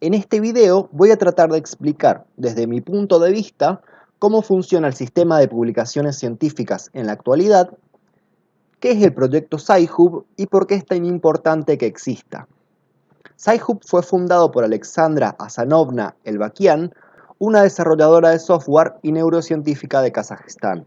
En este video voy a tratar de explicar, desde mi punto de vista, cómo funciona el sistema de publicaciones científicas en la actualidad, qué es el proyecto Sci-Hub y por qué es tan importante que exista. Sci-Hub fue fundado por Alexandra Asanovna Elbakian, una desarrolladora de software y neurocientífica de Kazajistán.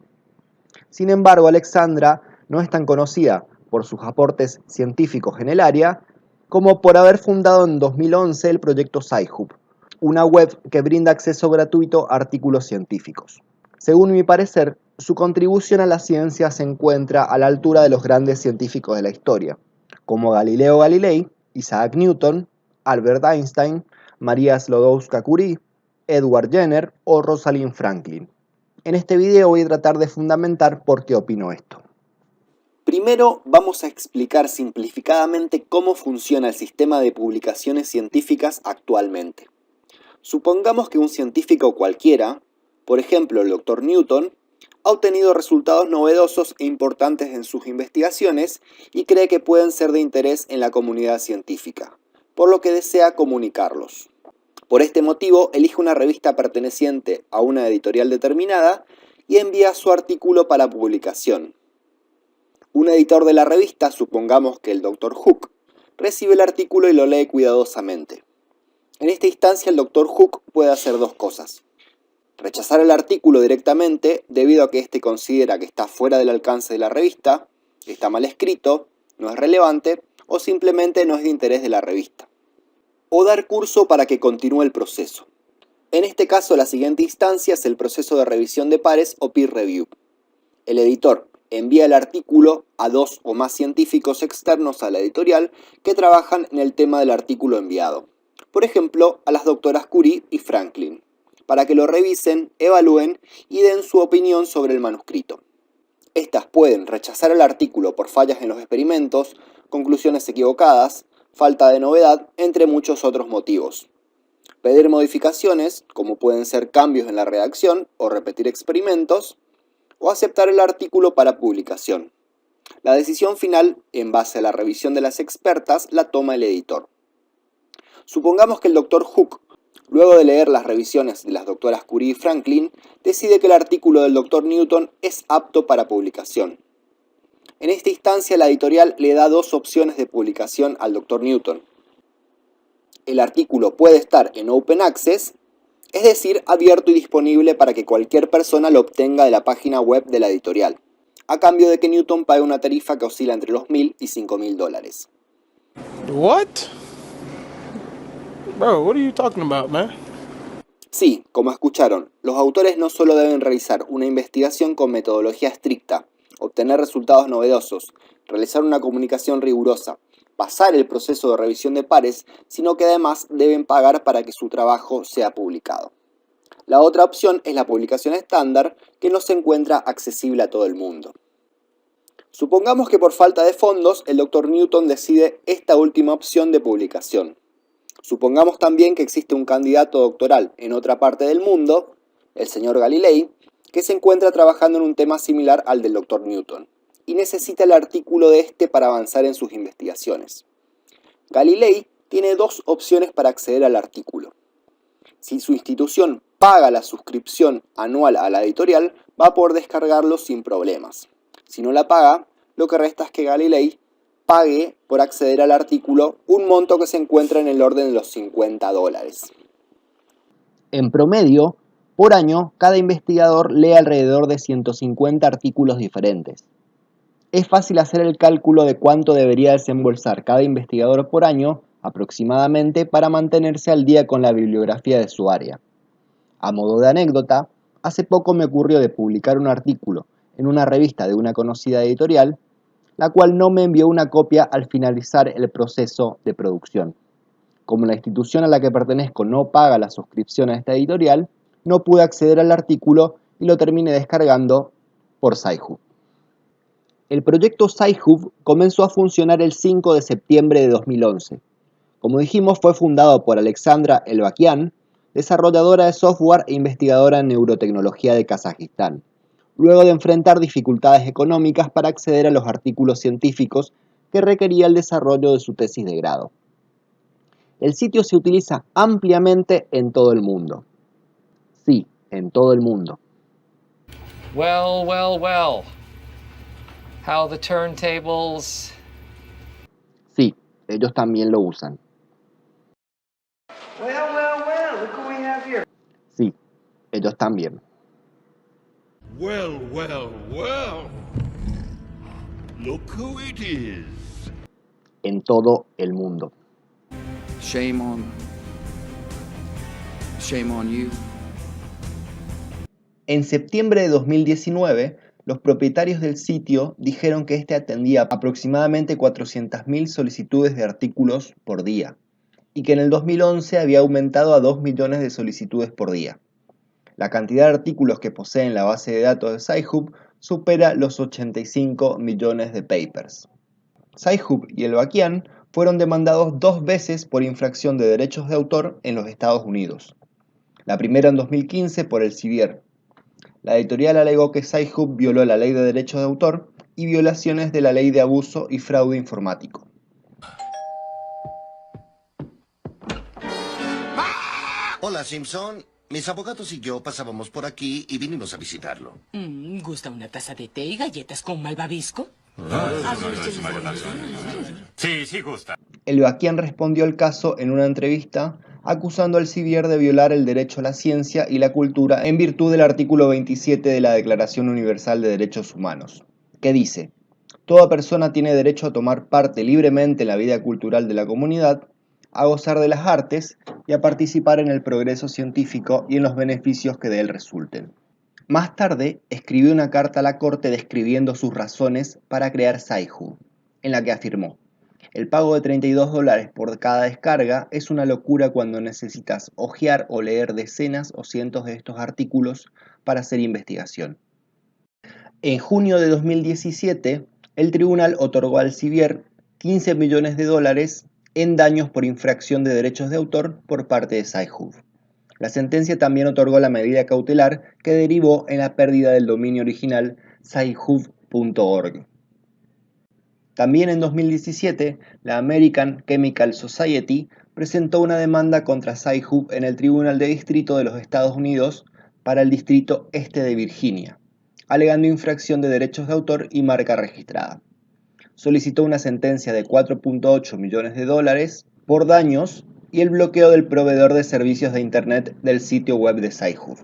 Sin embargo, Alexandra no es tan conocida por sus aportes científicos en el área como por haber fundado en 2011 el proyecto Sci-Hub, una web que brinda acceso gratuito a artículos científicos. Según mi parecer, su contribución a la ciencia se encuentra a la altura de los grandes científicos de la historia, como Galileo Galilei, Isaac Newton, Albert Einstein, María Sklodowska-Curie, Edward Jenner o Rosalind Franklin. En este video voy a tratar de fundamentar por qué opino esto. Primero vamos a explicar simplificadamente cómo funciona el sistema de publicaciones científicas actualmente. Supongamos que un científico cualquiera, por ejemplo el Dr. Newton, ha obtenido resultados novedosos e importantes en sus investigaciones y cree que pueden ser de interés en la comunidad científica, por lo que desea comunicarlos. Por este motivo, elige una revista perteneciente a una editorial determinada y envía su artículo para publicación. Un editor de la revista, supongamos que el Dr. Hook, recibe el artículo y lo lee cuidadosamente. En esta instancia el Dr. Hook puede hacer dos cosas: rechazar el artículo directamente debido a que éste considera que está fuera del alcance de la revista, está mal escrito, no es relevante o simplemente no es de interés de la revista. O dar curso para que continúe el proceso. En este caso la siguiente instancia es el proceso de revisión de pares o peer review. El editor envía el artículo a dos o más científicos externos a la editorial que trabajan en el tema del artículo enviado. Por ejemplo, a las doctoras Curie y Franklin, para que lo revisen, evalúen y den su opinión sobre el manuscrito. Estas pueden rechazar el artículo por fallas en los experimentos, conclusiones equivocadas, falta de novedad, entre muchos otros motivos. Pedir modificaciones, como pueden ser cambios en la redacción o repetir experimentos, o aceptar el artículo para publicación. La decisión final, en base a la revisión de las expertas, la toma el editor. Supongamos que el Dr. Hook, luego de leer las revisiones de las doctoras Curie y Franklin, decide que el artículo del Dr. Newton es apto para publicación. En esta instancia la editorial le da dos opciones de publicación al Dr. Newton. El artículo puede estar en Open Access, es decir, abierto y disponible para que cualquier persona lo obtenga de la página web de la editorial, a cambio de que Newton pague una tarifa que oscila entre los $1.000 y $5.000. What? Bro, what are you talking about, man? Sí, como escucharon, los autores no solo deben realizar una investigación con metodología estricta, obtener resultados novedosos, realizar una comunicación rigurosa, pasar el proceso de revisión de pares, sino que además deben pagar para que su trabajo sea publicado. La otra opción es la publicación estándar, que no se encuentra accesible a todo el mundo. Supongamos que por falta de fondos el Dr. Newton decide esta última opción de publicación. Supongamos también que existe un candidato doctoral en otra parte del mundo, el señor Galilei, que se encuentra trabajando en un tema similar al del Dr. Newton y necesita el artículo de este para avanzar en sus investigaciones. Galilei tiene dos opciones para acceder al artículo. Si su institución paga la suscripción anual a la editorial, va a poder descargarlo sin problemas. Si no la paga, lo que resta es que Galilei pague por acceder al artículo un monto que se encuentra en el orden de los $50. En promedio, por año, cada investigador lee alrededor de 150 artículos diferentes. Es fácil hacer el cálculo de cuánto debería desembolsar cada investigador por año, aproximadamente, para mantenerse al día con la bibliografía de su área. A modo de anécdota, hace poco me ocurrió de publicar un artículo en una revista de una conocida editorial, la cual no me envió una copia al finalizar el proceso de producción. Como la institución a la que pertenezco no paga la suscripción a esta editorial, no pude acceder al artículo y lo terminé descargando por Sci-Hub. El proyecto Sci-Hub comenzó a funcionar el 5 de septiembre de 2011. Como dijimos, fue fundado por Alexandra Elbakian, desarrolladora de software e investigadora en neurotecnología de Kazajistán, luego de enfrentar dificultades económicas para acceder a los artículos científicos que requería el desarrollo de su tesis de grado. El sitio se utiliza ampliamente en todo el mundo. Sí, en todo el mundo. Well, well, well. How the turntables... Sí, ellos también lo usan. Well, well, well, look who we have here. Sí, ellos también. Well, well, well. Look who it is. En todo el mundo. Shame on you. En septiembre de 2019, los propietarios del sitio dijeron que este atendía aproximadamente 400.000 solicitudes de artículos por día y que en el 2011 había aumentado a 2 millones de solicitudes por día. La cantidad de artículos que posee en la base de datos de Sci-Hub supera los 85 millones de papers. Sci-Hub y el Elbaquian fueron demandados 2 veces por infracción de derechos de autor en los Estados Unidos. La primera en 2015 por el Elsevier. La editorial alegó que Sci-Hub violó la ley de derechos de autor y violaciones de la ley de abuso y fraude informático. Hola, Simpson. Mis abogados y yo pasábamos por aquí y vinimos a visitarlo. ¿Gusta una taza de té y galletas con malvavisco? Sí, gusta. El Elbaquian respondió al caso en una entrevista acusando al Elsevier de violar el derecho a la ciencia y la cultura en virtud del artículo 27 de la Declaración Universal de Derechos Humanos, que dice: toda persona tiene derecho a tomar parte libremente en la vida cultural de la comunidad, a gozar de las artes y a participar en el progreso científico y en los beneficios que de él resulten. Más tarde, escribió una carta a la Corte describiendo sus razones para crear Sci-Hub, en la que afirmó: el pago de $32 por cada descarga es una locura cuando necesitas hojear o leer decenas o cientos de estos artículos para hacer investigación. En junio de 2017, el tribunal otorgó al Elsevier $15 millones en daños por infracción de derechos de autor por parte de Sci-Hub. La sentencia también otorgó la medida cautelar que derivó en la pérdida del dominio original sci-hub.org. También en 2017, la American Chemical Society presentó una demanda contra Sci-Hub en el Tribunal de Distrito de los Estados Unidos para el Distrito Este de Virginia, alegando infracción de derechos de autor y marca registrada. Solicitó una sentencia de $4.8 millones por daños y el bloqueo del proveedor de servicios de Internet del sitio web de Sci-Hub.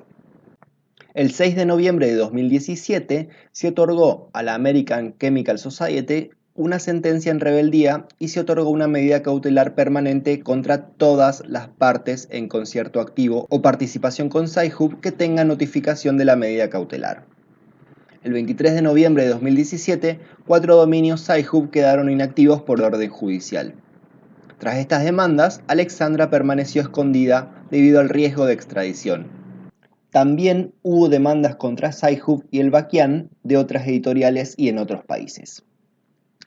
El 6 de noviembre de 2017 se otorgó a la American Chemical Society una sentencia en rebeldía y se otorgó una medida cautelar permanente contra todas las partes en concierto activo o participación con Sci-Hub que tengan notificación de la medida cautelar. El 23 de noviembre de 2017, 4 dominios Sci-Hub quedaron inactivos por orden judicial. Tras estas demandas, Alexandra permaneció escondida debido al riesgo de extradición. También hubo demandas contra Sci-Hub y el Elbaquian de otras editoriales y en otros países.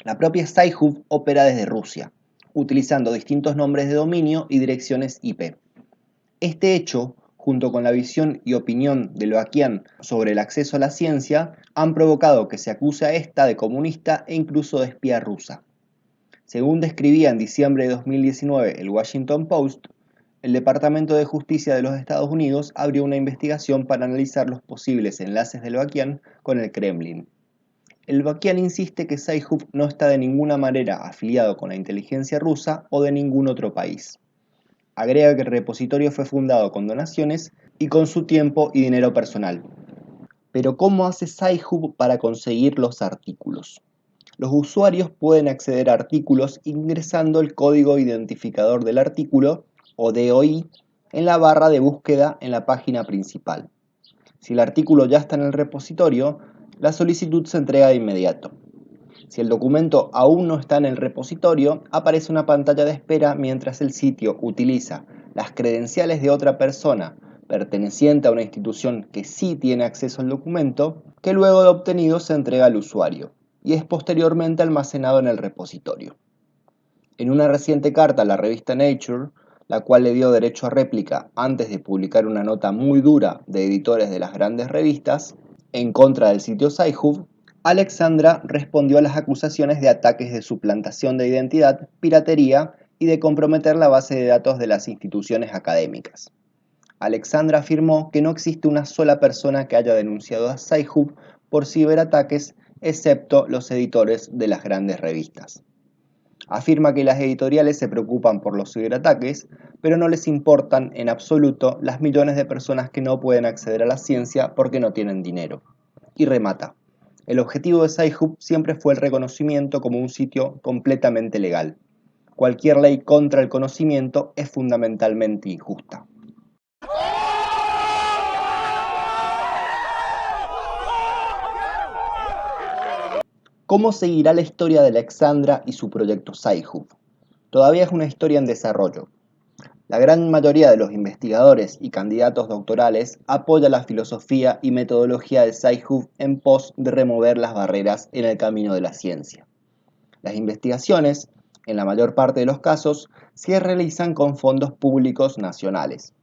La propia Sci-Hub opera desde Rusia, utilizando distintos nombres de dominio y direcciones IP. Este hecho, junto con la visión y opinión del Elbaquian sobre el acceso a la ciencia, han provocado que se acuse a esta de comunista e incluso de espía rusa. Según describía en diciembre de 2019 el Washington Post, el Departamento de Justicia de los Estados Unidos abrió una investigación para analizar los posibles enlaces del Elbaquian con el Kremlin. El Elbaquian insiste que Sci-Hub no está de ninguna manera afiliado con la inteligencia rusa o de ningún otro país. Agrega que el repositorio fue fundado con donaciones y con su tiempo y dinero personal. Pero ¿cómo hace Sci-Hub para conseguir los artículos? Los usuarios pueden acceder a artículos ingresando el código identificador del artículo, o DOI, en la barra de búsqueda en la página principal. Si el artículo ya está en el repositorio, la solicitud se entrega de inmediato. Si el documento aún no está en el repositorio, aparece una pantalla de espera mientras el sitio utiliza las credenciales de otra persona perteneciente a una institución que sí tiene acceso al documento, que luego de obtenido se entrega al usuario y es posteriormente almacenado en el repositorio. En una reciente carta a la revista Nature, la cual le dio derecho a réplica antes de publicar una nota muy dura de editores de las grandes revistas en contra del sitio Sci-Hub, Alexandra respondió a las acusaciones de ataques de suplantación de identidad, piratería y de comprometer la base de datos de las instituciones académicas. Alexandra afirmó que no existe una sola persona que haya denunciado a Sci-Hub por ciberataques, excepto los editores de las grandes revistas. Afirma que las editoriales se preocupan por los ciberataques, pero no les importan en absoluto las millones de personas que no pueden acceder a la ciencia porque no tienen dinero. Y remata: el objetivo de Sci-Hub siempre fue el reconocimiento como un sitio completamente legal. Cualquier ley contra el conocimiento es fundamentalmente injusta. ¿Cómo seguirá la historia de Alexandra y su proyecto Sci-Hub? Todavía es una historia en desarrollo. La gran mayoría de los investigadores y candidatos doctorales apoya la filosofía y metodología de Sci-Hub en pos de remover las barreras en el camino de la ciencia. Las investigaciones, en la mayor parte de los casos, se realizan con fondos públicos nacionales.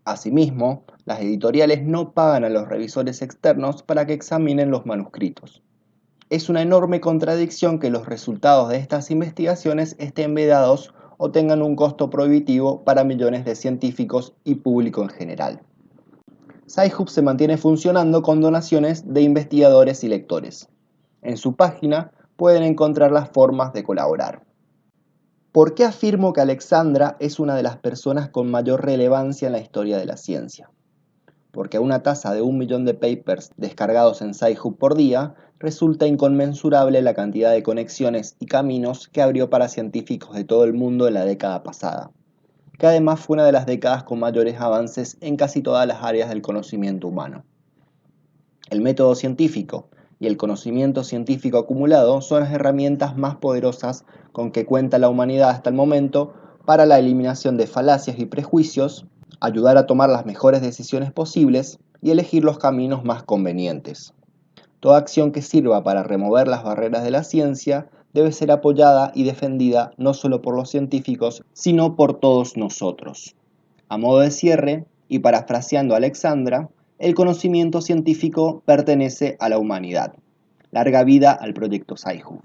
Asimismo, las editoriales no pagan a los revisores externos para que examinen los manuscritos. Es una enorme contradicción que los resultados de estas investigaciones estén vedados o tengan un costo prohibitivo para millones de científicos y público en general. Sci-Hub se mantiene funcionando con donaciones de investigadores y lectores. En su página pueden encontrar las formas de colaborar. ¿Por qué afirmo que Alexandra es una de las personas con mayor relevancia en la historia de la ciencia? Porque a una tasa de 1 millón de papers descargados en Sci-Hub por día, resulta inconmensurable la cantidad de conexiones y caminos que abrió para científicos de todo el mundo en la década pasada, que además fue una de las décadas con mayores avances en casi todas las áreas del conocimiento humano. El método científico y el conocimiento científico acumulado son las herramientas más poderosas con que cuenta la humanidad hasta el momento para la eliminación de falacias y prejuicios, ayudar a tomar las mejores decisiones posibles y elegir los caminos más convenientes. Toda acción que sirva para remover las barreras de la ciencia debe ser apoyada y defendida no solo por los científicos, sino por todos nosotros. A modo de cierre, y parafraseando a Alexandra, el conocimiento científico pertenece a la humanidad. Larga vida al proyecto Sci-Hub.